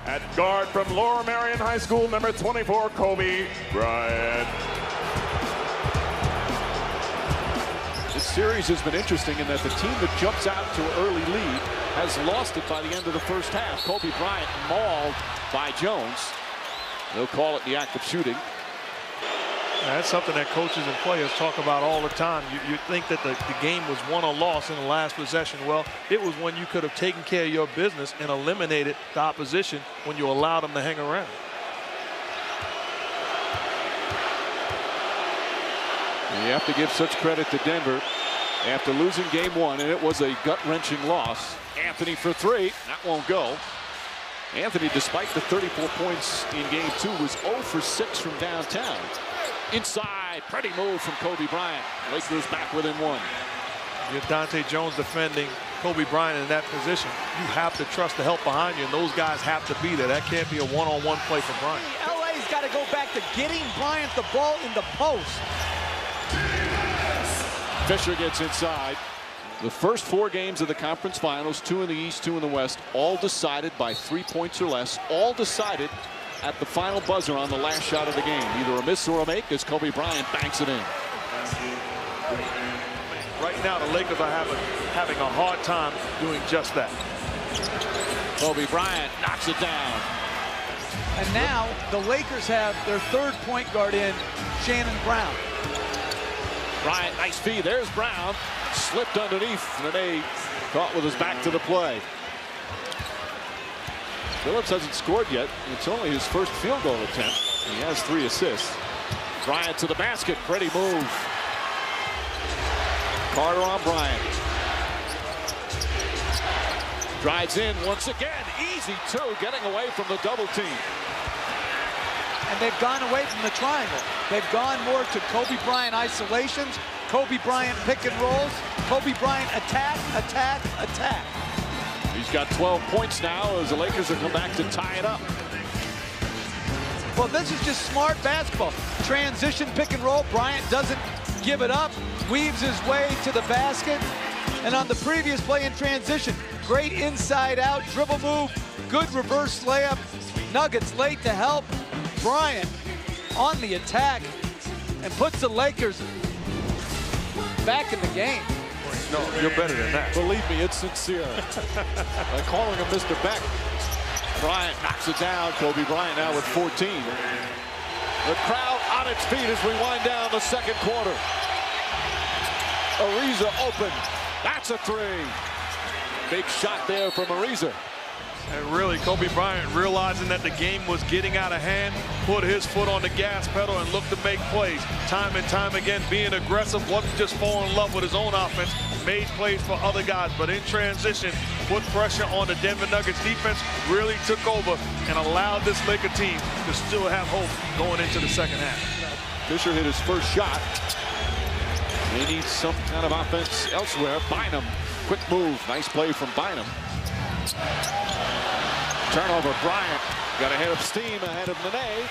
At guard from Lower Marion High School, number 24, Kobe Bryant. This series has been interesting in that the team that jumps out to an early lead has lost it by the end of the first half. Kobe Bryant mauled by Jones. They'll call it the act of shooting. That's something that coaches and players talk about all the time. You think that the game was won or lost in the last possession. Well, it was when you could have taken care of your business and eliminated the opposition when you allowed them to hang around. And you have to give such credit to Denver after losing game one, and it was a gut-wrenching loss. Anthony for three. That won't go. Anthony, despite the 34 points in game two, was 0 for 6 from downtown. Inside, pretty move from Kobe Bryant. Lakers back within one. You're Dante Jones defending Kobe Bryant in that position. You have to trust the help behind you, and those guys have to be there. That can't be a one-on-one play for Bryant. LA's got to go back to getting Bryant the ball in the post. Fisher gets inside. The first 4 games of the conference finals, 2 in the East, 2 in the West, all decided by 3 points or less, all decided at the final buzzer on the last shot of the game. Either a miss or a make as Kobe Bryant banks it in. Right now, the Lakers are having a hard time doing just that. Kobe Bryant knocks it down. And now the Lakers have their third point guard in, Shannon Brown. Bryant, nice feed. There's Brown. Slipped underneath. Nene caught with his back to the play. Phillips hasn't scored yet. It's only his first field goal attempt. He has 3 assists. Bryant to the basket. Pretty move. Carter on Bryant. Drives in once again. Easy two, getting away from the double team. And they've gone away from the triangle. They've gone more to Kobe Bryant isolations, Kobe Bryant pick and rolls, Kobe Bryant attack, attack, attack. He's got 12 points now as the Lakers have come back to tie it up. Well, this is just smart basketball. Transition pick and roll. Bryant doesn't give it up, weaves his way to the basket. And on the previous play in transition, great inside out dribble move, good reverse layup. Nuggets late to help. Bryant on the attack and puts the Lakers back in the game. No, you're better than that. Believe me, it's sincere. They're calling him Mr. Beck. Bryant knocks it down. Kobe Bryant now with 14. The crowd on its feet as we wind down the second quarter. Ariza open. That's a 3. Big shot there from Ariza. And really, Kobe Bryant, realizing that the game was getting out of hand, put his foot on the gas pedal and looked to make plays. Time and time again, being aggressive, wasn't just falling in love with his own offense, made plays for other guys, but in transition, put pressure on the Denver Nuggets defense, really took over and allowed this Laker team to still have hope going into the second half. Fisher hit his first shot. They need some kind of offense elsewhere. Bynum, quick move, nice play from Bynum. Turnover, Bryant got ahead of steam, ahead of Nene.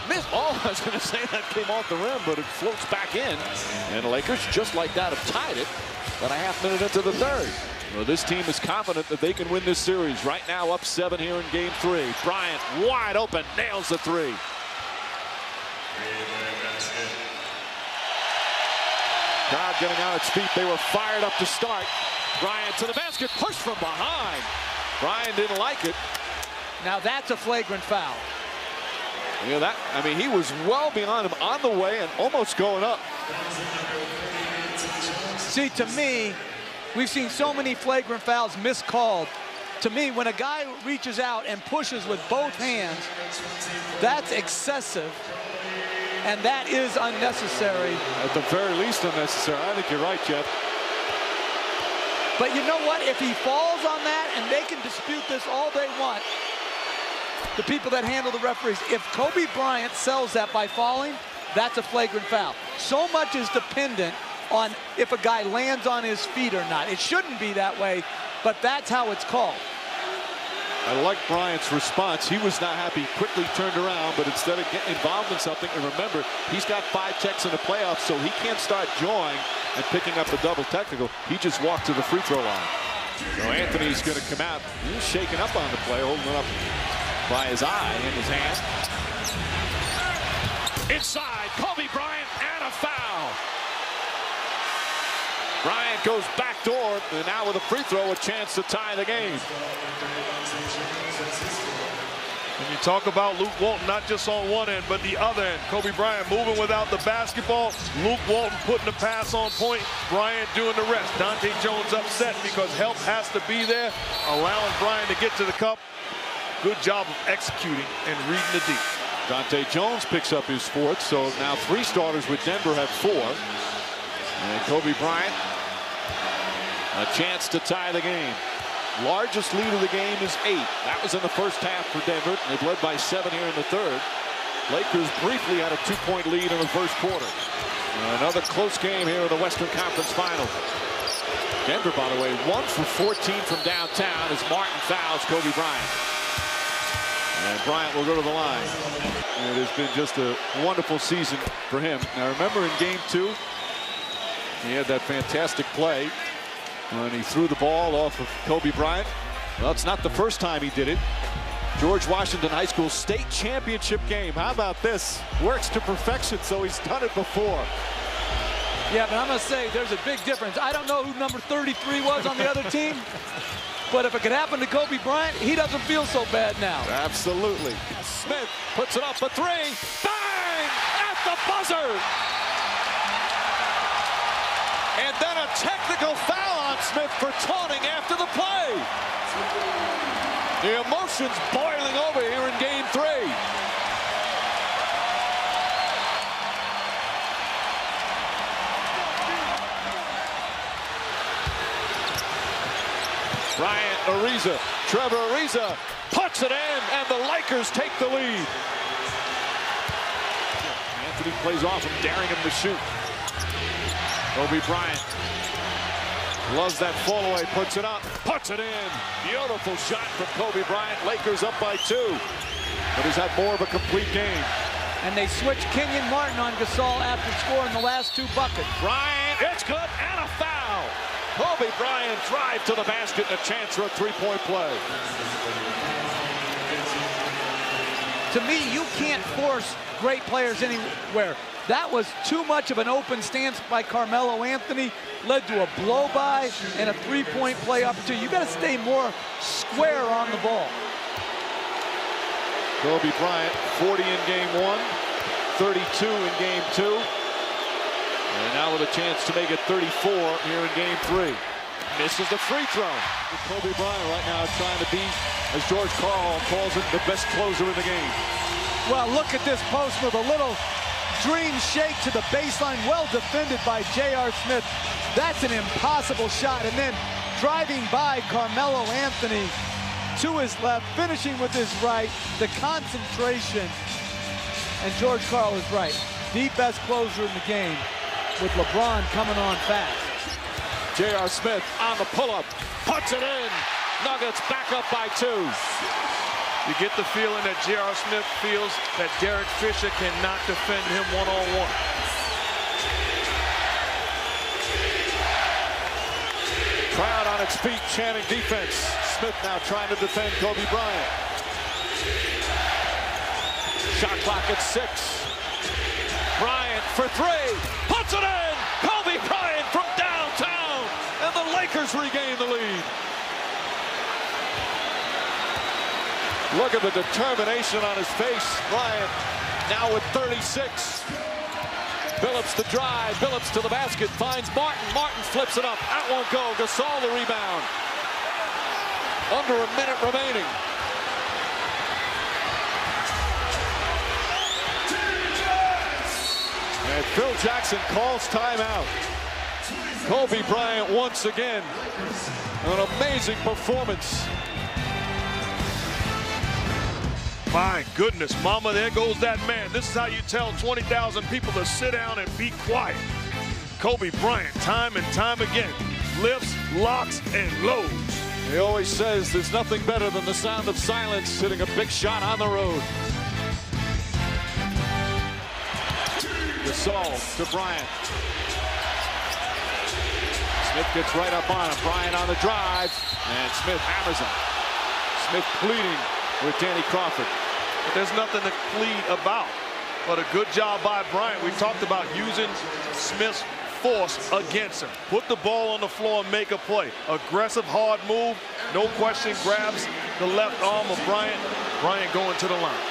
Missed. Oh, I was going to say that came off the rim, but it floats back in. And the Lakers, just like that, have tied it about a half minute into the third. Well, this team is confident that they can win this series. Right now, up 7 here in game 3. Bryant wide open, nails the 3. Crowd getting on its feet. They were fired up to start. Bryant to the basket, pushed from behind. Bryant didn't like it. Now that's a flagrant foul. Yeah, that, I mean, he was well beyond him on the way and almost going up. See, to me, we've seen so many flagrant fouls miscalled. To me, when a guy reaches out and pushes with both hands, that's excessive, and that is unnecessary. At the very least unnecessary. I think you're right, Jeff. But you know what? If he falls on that, and they can dispute this all they want, the people that handle the referees, if Kobe Bryant sells that by falling, that's a flagrant foul. So much is dependent on if a guy lands on his feet or not. It shouldn't be that way, but that's how it's called. I like Bryant's response. He was not happy, quickly turned around, but instead of getting involved in something, and remember, he's got 5 checks in the playoffs, so he can't start jawing and picking up the double technical. He just walked to the free throw line. So Anthony's going to come out. He's shaking up on the play, holding it up. by his eye in his hand. Inside, Kobe Bryant, and a foul. Bryant goes backdoor, and now with a free throw, a chance to tie the game. When you talk about Luke Walton, not just on one end, but the other end. Kobe Bryant moving without the basketball. Luke Walton putting the pass on point. Bryant doing the rest. Dante Jones upset because help has to be there, allowing Bryant to get to the cup. Good job of executing and reading the deep. Dante Jones picks up his fourth, so now 3 starters with Denver have 4. And Kobe Bryant, a chance to tie the game. Largest lead of the game is 8. That was in the first half for Denver. They've led by 7 here in the third. Lakers briefly had a 2-point lead in the first quarter. Another close game here in the Western Conference Finals. Denver, by the way, 1 for 14 from downtown as Martin fouls Kobe Bryant. And Bryant will go to the line. And it has been just a wonderful season for him. Now remember in game 2, he had that fantastic play when he threw the ball off of Kobe Bryant. Well, it's not the first time he did it. George Washington High School state championship game. How about this? Works to perfection, so he's done it before. Yeah, but I'm going to say there's a big difference. I don't know who number 33 was on the other team, but if it could happen to Kobe Bryant, he doesn't feel so bad now. Absolutely. Smith puts it up a 3. Bang! At the buzzer! And then a technical foul on Smith for taunting after the play. The emotions boiling over here in game 3. Bryant, Ariza, Trevor Ariza puts it in, and the Lakers take the lead. Anthony plays off him, daring him to shoot. Kobe Bryant loves that fall away, puts it up, puts it in. Beautiful shot from Kobe Bryant. Lakers up by 2, but he's had more of a complete game. And they switched Kenyon Martin on Gasol after scoring the last 2 buckets. Bryant, it's good, and a foul. Kobe Bryant drive to the basket, and a chance for a 3-point play. To me, you can't force great players anywhere. That was too much of an open stance by Carmelo Anthony, led to a blow-by and a 3-point play opportunity. You got to stay more square on the ball. Kobe Bryant, 40 in game 1, 32 in game 2. And now with a chance to make it 34 here in game 3. Misses the free throw. Kobe Bryant right now trying to be, as George Karl calls it, the best closer in the game. Well, look at this post move, a little dream shake to the baseline, well defended by J.R. Smith. That's an impossible shot. And then driving by Carmelo Anthony to his left, finishing with his right, the concentration. And George Karl is right. The best closer in the game with LeBron coming on fast. J.R. Smith on the pull-up, puts it in. Nuggets back up by 2. You get the feeling that J.R. Smith feels that Derek Fisher cannot defend him one-on-one. Crowd on its feet chanting defense. Smith now trying to defend Kobe Bryant. Shot clock at 6. Bryant for 3. Puts it in! Kobe Bryant from downtown! And the Lakers regain the lead. Look at the determination on his face. Bryant now with 36. Billups to drive. Billups to the basket. Finds Martin. Martin flips it up. That won't go. Gasol the rebound. Under a minute remaining. And Phil Jackson calls timeout. Kobe Bryant once again. An amazing performance. My goodness, Mamba, there goes that man. This is how you tell 20,000 people to sit down and be quiet. Kobe Bryant, time and time again, lifts, locks, and loads. He always says there's nothing better than the sound of silence, hitting a big shot on the road. Gasol to Bryant. Smith gets right up on him. Bryant on the drive, and Smith hammers him. Smith pleading. with Danny Crawford. But there's nothing to plead about. But a good job by Bryant. We talked about using Smith's force against him. Put the ball on the floor and make a play. Aggressive, hard move. No question, grabs the left arm of Bryant. Bryant going to the line.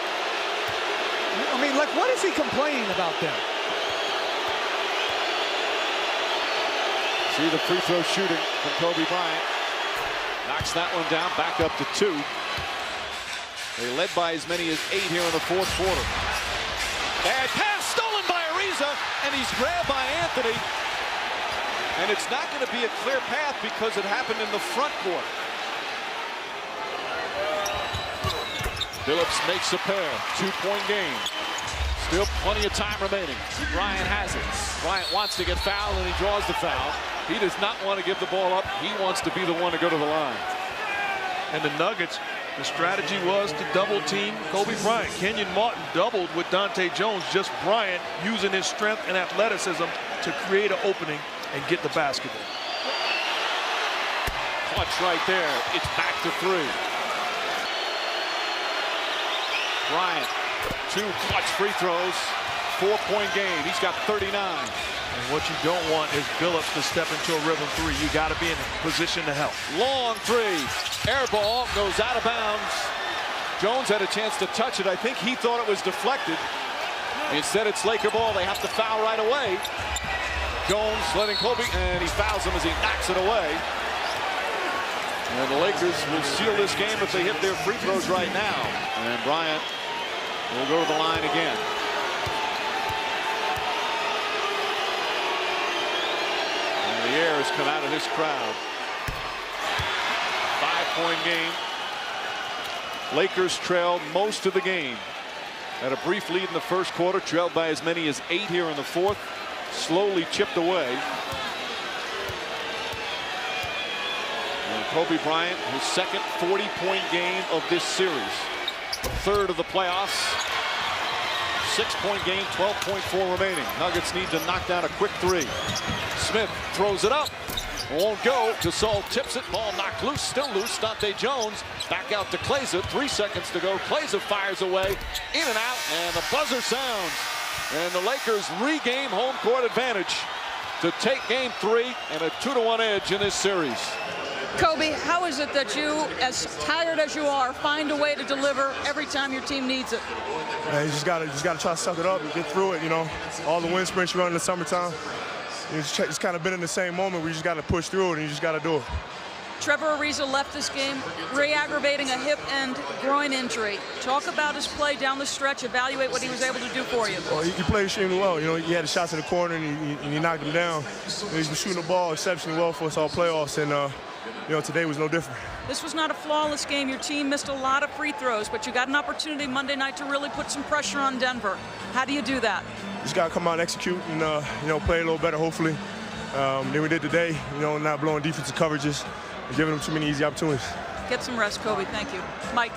I mean, like, what is he complaining about there? See the free throw shooting from Kobe Bryant. Knocks that one down, back up to 2. They led by as many as 8 here in the fourth quarter. Bad pass stolen by Ariza, and he's grabbed by Anthony. And it's not going to be a clear path because it happened in the front court. Phillips makes a pair. 2-point game. Still plenty of time remaining. Bryant has it. Bryant wants to get fouled, and he draws the foul. He does not want to give the ball up. He wants to be the one to go to the line. And the Nuggets, the strategy was to double team Kobe Bryant. Kenyon Martin doubled with Dante Jones. Just Bryant using his strength and athleticism to create an opening and get the basketball. Clutch right there. It's back to 3. Bryant, 2 clutch free throws. 4-point game. He's got 39. And what you don't want is Billups to step into a rhythm 3. You got to be in a position to help. Long 3. Air ball goes out of bounds. Jones had a chance to touch it. I think he thought it was deflected. Instead, it's Laker ball. They have to foul right away. Jones letting Kobe, and he fouls him as he knocks it away. And the Lakers will seal this game if they hit their free throws right now. And Bryant will go to the line again. And the air has come out of this crowd. 5-point game. Lakers trailed most of the game. Had a brief lead in the first quarter, trailed by as many as 8 here in the fourth. Slowly chipped away. And Kobe Bryant, his second 40-point game of this series. Third of the playoffs. 6-point game, 12.4 remaining. Nuggets need to knock down a quick 3. Smith throws it up. Won't go. Gasol tips it. Ball knocked loose. Still loose. Dante Jones back out to Klaiza. 3 seconds to go. Klaiza fires away. In and out. And the buzzer sounds. And the Lakers regain home court advantage to take game 3 and a 2-1 edge in this series. Kobe, how is it that you, as tired as you are, find a way to deliver every time your team needs it? You just gotta try to suck it up and get through it. You know, all the wind sprints you run in the summertime. It's kind of been in the same moment where you just got to push through it and you just got to do it. Trevor Ariza left this game re-aggravating a hip and groin injury. Talk about his play down the stretch. Evaluate what he was able to do for you. Well, he played extremely well. You know, he had the shots in the corner and he knocked him down. He's been shooting the ball exceptionally well for us all playoffs, and you know, today was no different. This was not a flawless game. Your team missed a lot of free throws, but you got an opportunity Monday night to really put some pressure on Denver. How do you do that? Just got to come out and execute and, you know, play a little better, hopefully, than we did today, you know, not blowing defensive coverages and giving them too many easy opportunities. Get some rest, Kobe. Thank you. Mike.